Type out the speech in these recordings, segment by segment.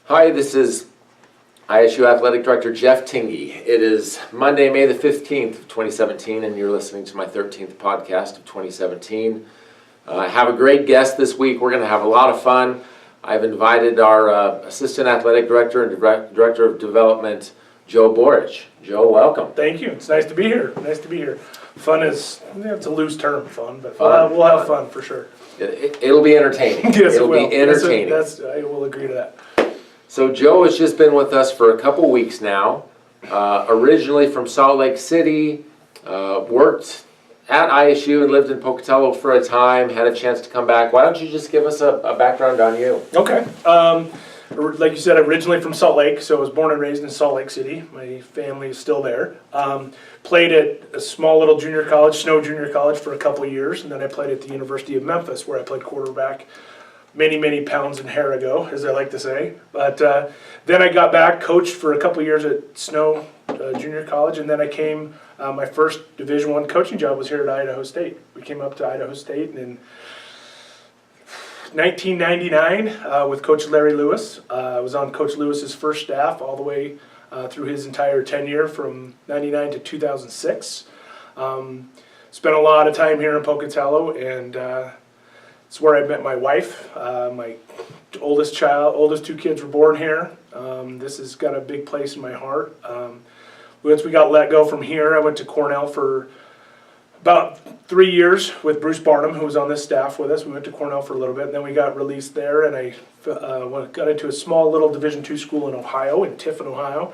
Hi, this is ISU Athletic Director Jeff Tingey. It is Monday, May the 15th of 2017, and you're listening to my 13th podcast of 2017. I have a great guest this week. We're going to have a lot of fun. I've invited our Assistant Athletic Director and Director of Development, Joe Borich. Joe, welcome. Thank you. It's nice to be here. Nice to be here. Fun is, it's a loose term, fun, but Fun, we'll have fun for sure. It'll be entertaining. Yes, It'll be entertaining. I will agree to that. So Joe has just been with us for a couple weeks now. Originally from Salt Lake City, worked at ISU and lived in Pocatello for a time, had a chance to come back. Why don't you just give us a background on you? Okay. Like you said, originally from Salt Lake, so I was born and raised in Salt Lake City. My family is still there. Played at a small little junior college, Snow Junior College, for a couple of years, and then I played at the University of Memphis, where I played quarterback many pounds and hair ago, as I like to say. But then I got back, coached for a couple of years at Snow Junior College, and then I came, my first Division I coaching job was here at Idaho State. We came up to Idaho State in 1999 with Coach Larry Lewis. I was on Coach Lewis's first staff all the way through his entire tenure from 99 to 2006. Spent a lot of time here in Pocatello, and it's where I met my wife. My oldest two kids were born here. This has got a big place in my heart. Once we got let go from here, I went to Cornell for about 3 years with Bruce Barnum, who was on this staff with us. We went to Cornell for a little bit, and then we got released there, and I got into a small little Division II school in Ohio, in Tiffin, Ohio.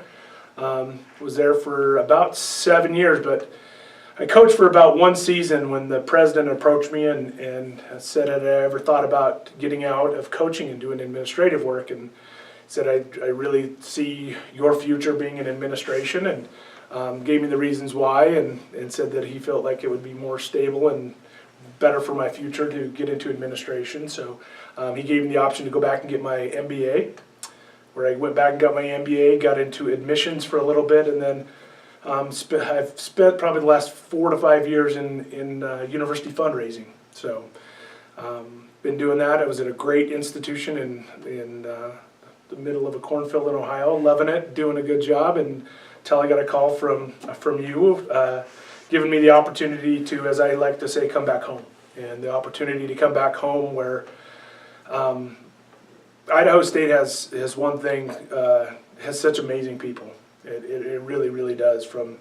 Was there for about 7 years, but I coached for about one season when the president approached me and said, had I ever thought about getting out of coaching and doing administrative work, and said, I really see your future being in administration, and gave me the reasons why, and said that he felt like it would be more stable and better for my future to get into administration. So he gave me the option to go back and get my MBA, where I went back and got my MBA, got into admissions for a little bit, and then I've spent probably the last 4 to 5 years in university fundraising. So been doing that. I was at a great institution in the middle of a cornfield in Ohio, loving it, doing a good job, and until I got a call from you, giving me the opportunity to, as I like to say, come back home. And the opportunity to come back home where Idaho State has one thing, has such amazing people. It really does. From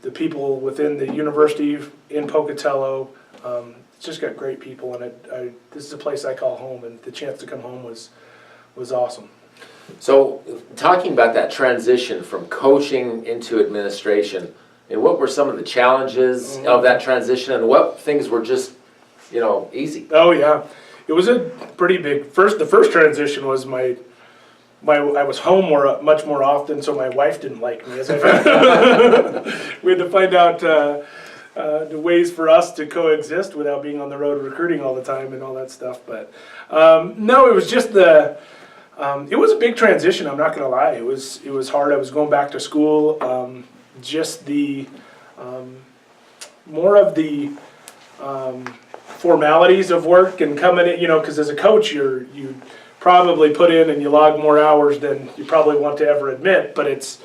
the people within the university in Pocatello, it's just got great people, and this is a place I call home, and the chance to come home was awesome. So, talking about that transition from coaching into administration, and what were some of the challenges of that transition, and what things were just, easy? Oh yeah, it was a pretty big. The first transition was I was home much more often, so my wife didn't like me. We had to find out the ways for us to coexist without being on the road recruiting all the time and all that stuff. But no, it was just it was a big transition. I'm not going to lie. It was hard. I was going back to school. Just the more of the formalities of work and coming in, because as a coach, you probably put in and you log more hours than you probably want to ever admit, but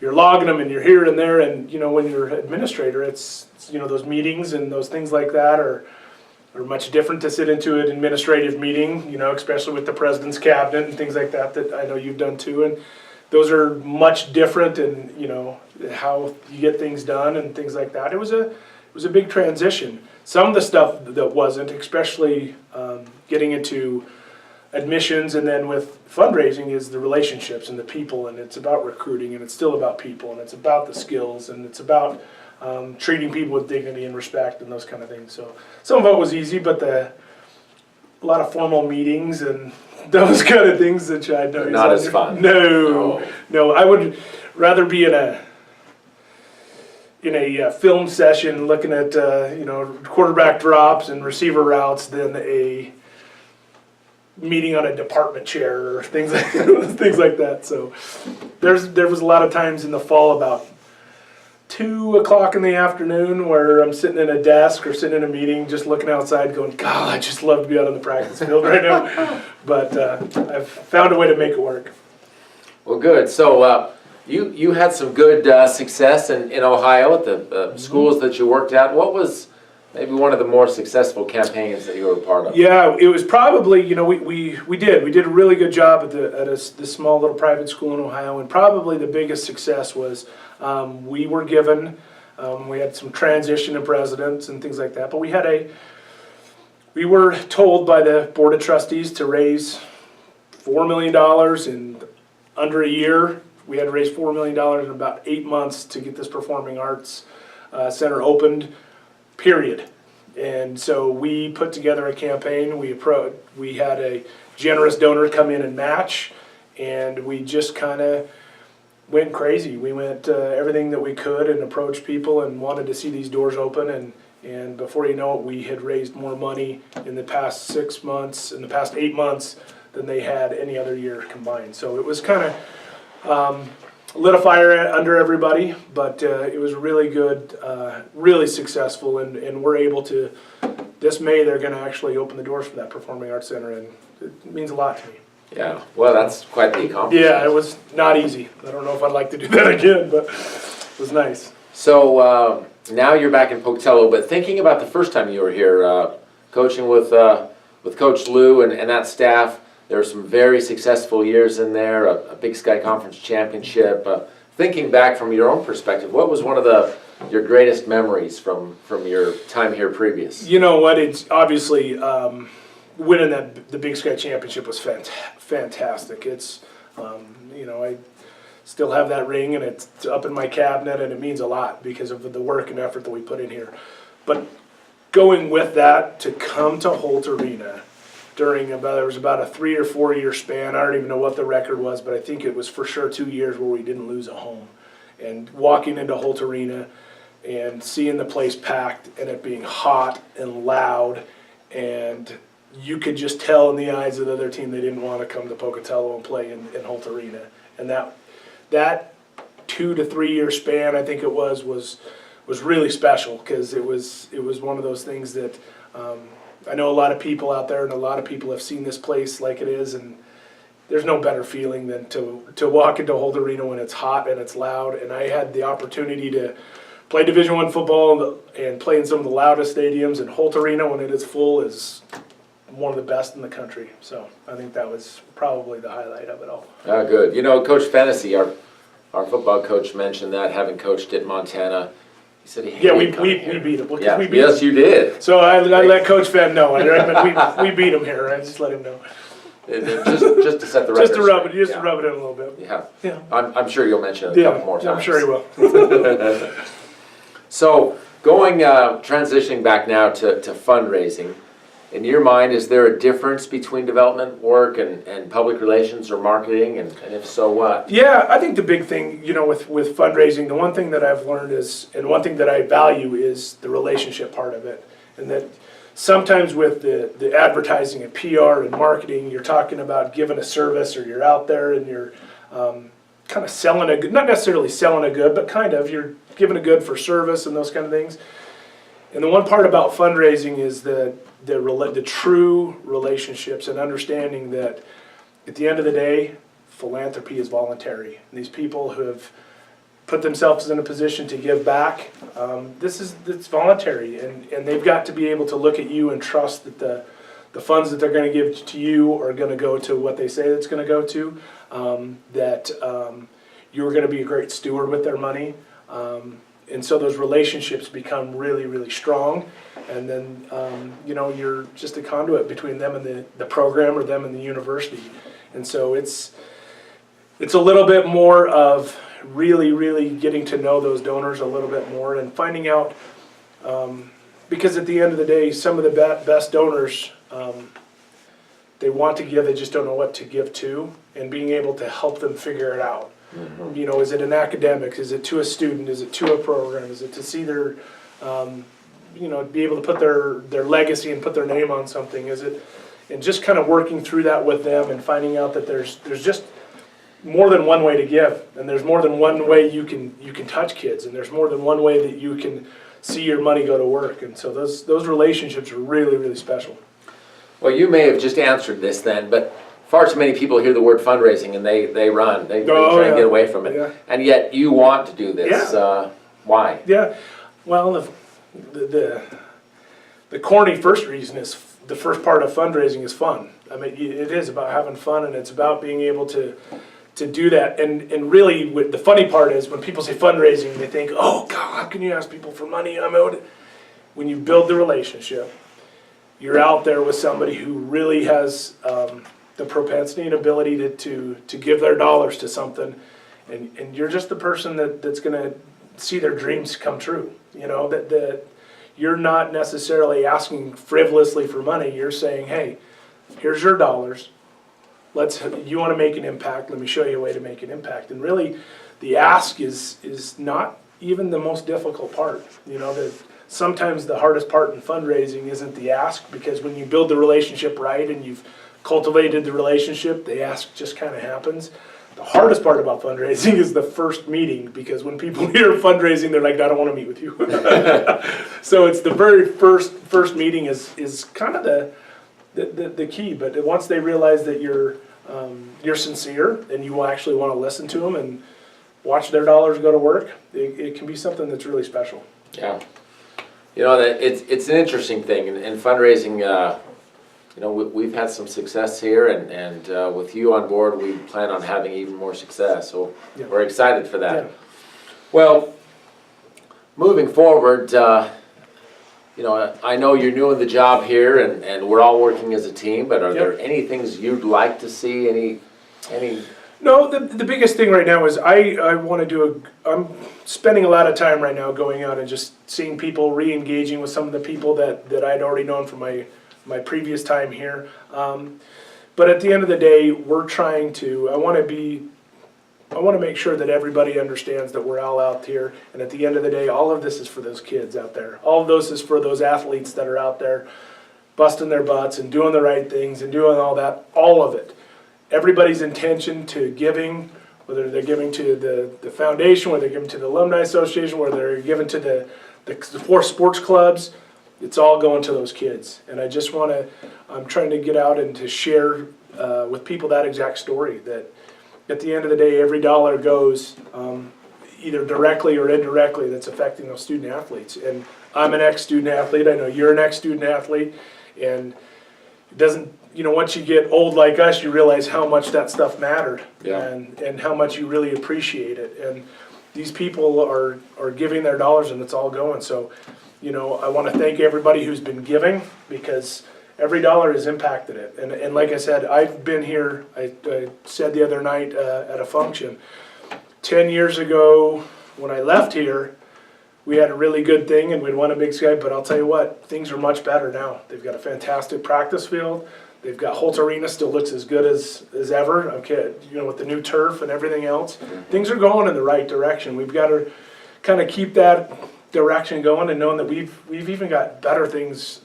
you're logging them and you're here and there, and when you're an administrator, it's those meetings and those things like that are much different to sit into an administrative meeting, especially with the president's cabinet and things like that I know you've done too, and those are much different, and how you get things done and things like that. It was a big transition. Some of the stuff that wasn't, especially getting into admissions and then with fundraising, is the relationships and the people, and it's about recruiting, and it's still about people, and it's about the skills, and it's about treating people with dignity and respect and those kind of things. So some of it was easy, but a lot of formal meetings and those kind of things that I know not as fun. No, I would rather be in a film session looking at quarterback drops and receiver routes than a meeting on a department chair or things like that. So there was a lot of times in the fall about 2 o'clock in the afternoon where I'm sitting in a desk or sitting in a meeting, just looking outside going, God, I just love to be out on the practice field right now. But I've found a way to make it work. Well, good. So you had some good success in Ohio at the schools that you worked at. What was maybe one of the more successful campaigns that you were a part of? Yeah, it was probably, we did a really good job at this small little private school in Ohio, and probably the biggest success was we were given, we had some transition of presidents and things like that, but we were told by the Board of Trustees to raise $4 million in under a year. We had to raise $4 million in about 8 months to get this Performing Arts Center opened, period. And so we put together a campaign. We had a generous donor come in and match, and we just kind of went crazy. We went everything that we could and approached people and wanted to see these doors open. And before you know it, we had raised more money in the past 6 months, in the past 8 months, than they had any other year combined. So it was kind of lit a fire under everybody, but it was really good, really successful, and we're able to, this May they're going to actually open the doors for that Performing Arts Center, and it means a lot to me. Yeah, well, that's quite the accomplishment. Yeah, it was not easy. I don't know if I'd like to do that again, but it was nice. So now you're back in Pocatello, but thinking about the first time you were here, coaching with Coach Lou and that staff, there were some very successful years in there, a Big Sky Conference championship. Thinking back from your own perspective, what was one of your greatest memories from your time here previous? You know what? It's obviously winning the Big Sky championship was fantastic. It's I still have that ring, and it's up in my cabinet, and it means a lot because of the work and effort that we put in here. But going with that to come to Holt Arena there was about a 3 or 4 year span. I don't even know what the record was, but I think it was for sure 2 years where we didn't lose a home. And walking into Holt Arena and seeing the place packed and it being hot and loud, and you could just tell in the eyes of the other team they didn't want to come to Pocatello and play in Holt Arena. And that 2 to 3 year span, I think it was really special, because it was one of those things that I know a lot of people out there, and a lot of people have seen this place like it is, and there's no better feeling than to walk into Holt Arena when it's hot and it's loud. And I had the opportunity to play Division I football and play in some of the loudest stadiums, and Holt Arena when it is full is one of the best in the country. So I think that was probably the highlight of it all. Ah, good. Coach Fennessy, our football coach, mentioned that, having coached at Montana. He said he hated we beat him. Yeah, yes, you did. So I let Coach Fenn know. We beat him here. I just let him know. Just to set the record. Just to rub it in a little bit. Yeah. I'm sure you'll mention it a couple more times. I'm sure he will. So transitioning back now to fundraising, in your mind, is there a difference between development work and public relations or marketing, and if so, what? Yeah, I think the big thing, with fundraising, the one thing that I've learned and one thing that I value is the relationship part of it. And that sometimes with the advertising and PR and marketing, you're talking about giving a service, or you're out there and you're kind of selling a good, not necessarily selling a good, but kind of, you're giving a good for service and those kind of things. And the one part about fundraising is the true relationships, and understanding that at the end of the day, philanthropy is voluntary. And these people who have put themselves in a position to give back, it's voluntary, and they've got to be able to look at you and trust that the funds that they're going to give to you are going to go to what they say it's going to go to, that you're going to be a great steward with their money. And so those relationships become really, really strong. And then, you're just a conduit between them and the program, or them and the university. And so it's a little bit more of really, really getting to know those donors a little bit more, and finding out, because at the end of the day, some of the best donors, they want to give, they just don't know what to give to, and being able to help them figure it out. Mm-hmm. Is it an academic? Is it to a student? Is it to a program? Is it to see their, be able to put their legacy and put their name on something? Is it, and just kind of working through that with them, and finding out that there's just more than one way to give, and there's more than one way you can touch kids, and there's more than one way that you can see your money go to work, and so those relationships are really, really special. Well, you may have just answered this then, but far too many people hear the word fundraising and they run. They try and get away from it. Yeah. And yet you want to do this. Yeah. Why? Yeah. Well, the corny first reason is the first part of fundraising is fun. I mean, it is about having fun, and it's about being able to do that. And really, the funny part is when people say fundraising, they think, oh, God, how can you ask people for money? I'm out. When you build the relationship, you're out there with somebody who really has the propensity and ability to give their dollars to something, and you're just the person that's going to see their dreams come true. You know, that you're not necessarily asking frivolously for money. You're saying, hey, here's your dollars. You want to make an impact, let me show you a way to make an impact. And really, the ask is not even the most difficult part. You know, that sometimes the hardest part in fundraising isn't the ask, because when you build the relationship right and you've cultivated the relationship, the ask just kind of happens. The hardest part about fundraising is the first meeting, because when people hear fundraising, they're like, I don't want to meet with you. So it's the very first meeting is kind of the key. But once they realize that you're sincere and you actually want to listen to them and watch their dollars go to work, it can be something that's really special. Yeah. You know, that it's an interesting thing, and fundraising, you know, we've had some success here, and with you on board, we plan on having even more success, so yeah, we're excited for that. Yeah. Well, moving forward, you know, I know you're new in the job here, and we're all working as a team, but are there any things you'd like to see, any? No, the biggest thing right now is I want to I'm spending a lot of time right now going out and just seeing people, re-engaging with some of the people that I'd already known from my previous time here. But at the end of the day, we're trying to, I want to make sure that everybody understands that we're all out here, and at the end of the day, all of this is for those kids out there. All of those is for those athletes that are out there busting their butts and doing the right things and doing all that, all of it. Everybody's intention to giving, whether they're giving to the foundation, whether they're giving to the Alumni Association, whether they're giving to the 4 sports clubs, it's all going to those kids. And I just want to, I'm trying to get out and to share with people that exact story, that at the end of the day, every dollar goes either directly or indirectly that's affecting those student athletes. And I'm an ex-student athlete, I know you're an ex-student athlete, and it doesn't, you know, once you get old like us, you realize how much that stuff mattered, and how much you really appreciate it. And these people are giving their dollars, and it's all going. So, you know, I want to thank everybody who's been giving, because every dollar has impacted it. And like I said, I've been here, I said the other night at a function, 10 years ago when I left here, we had a really good thing and we'd won a Big Sky, but I'll tell you what, things are much better now. They've got a fantastic practice field. They've got Holt Arena, still looks as good as ever. Okay, you know, with the new turf and everything else, things are going in the right direction. We've got to kind of keep that direction going, and knowing that we've even got better things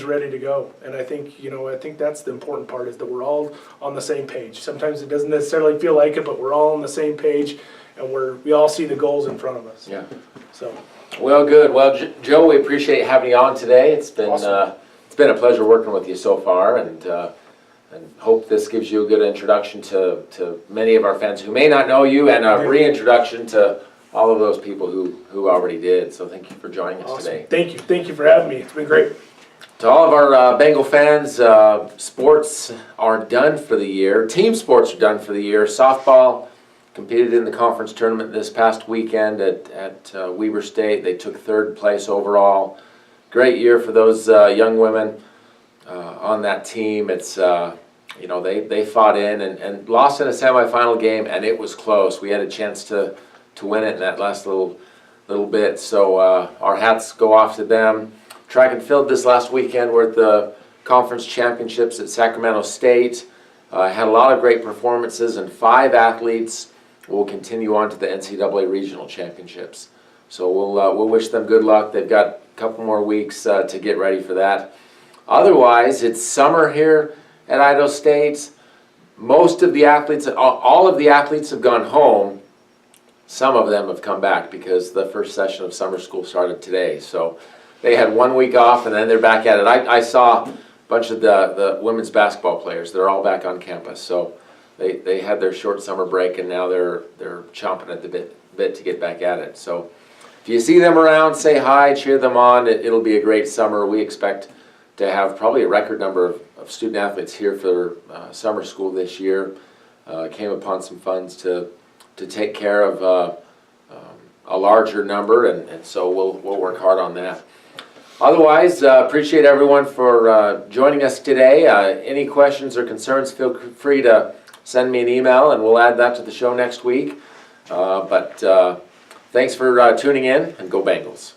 ready to go. And I think, you know, I think that's the important part, is that we're all on the same page. Sometimes it doesn't necessarily feel like it, but we're all on the same page, and we all see the goals in front of us. Yeah. So. Well, good. Well, Joe, we appreciate having you on today. It's been awesome. It's been a pleasure working with you so far, and hope this gives you a good introduction to many of our fans who may not know you, and a reintroduction to all of those people who already did. So thank you for joining us today. Thank you for having me. It's been great. To all of our Bengal fans, sports are done for the year. Team sports are done for the year. Softball competed in the conference tournament this past weekend at Weber State. They took 3rd place overall. Great year for those young women on that team. It's you know, they fought in and lost in a semifinal game, and it was close. We had a chance to win it in that last little bit. So our hats go off to them. Track and field this last weekend were at the conference championships at Sacramento State. Had a lot of great performances, and 5 athletes will continue on to the NCAA regional championships. So we'll wish them good luck. They've got a couple more weeks to get ready for that. Otherwise, it's summer here at Idaho State. most of the athletes, all of the athletes have gone home. Some of them have come back because the first session of summer school started today. So they had 1 week off and then they're back at it. I saw a bunch of the women's basketball players. They're all back on campus. So they had their short summer break and now they're chomping at the bit to get back at it. So if you see them around, say hi, cheer them on. It'll be a great summer. We expect to have probably a record number of student athletes here for summer school this year. Came upon some funds to take care of a larger number, and so we'll work hard on that. Otherwise, appreciate everyone for joining us today. Any questions or concerns, feel free to send me an email, and we'll add that to the show next week. But thanks for tuning in, and go Bengals.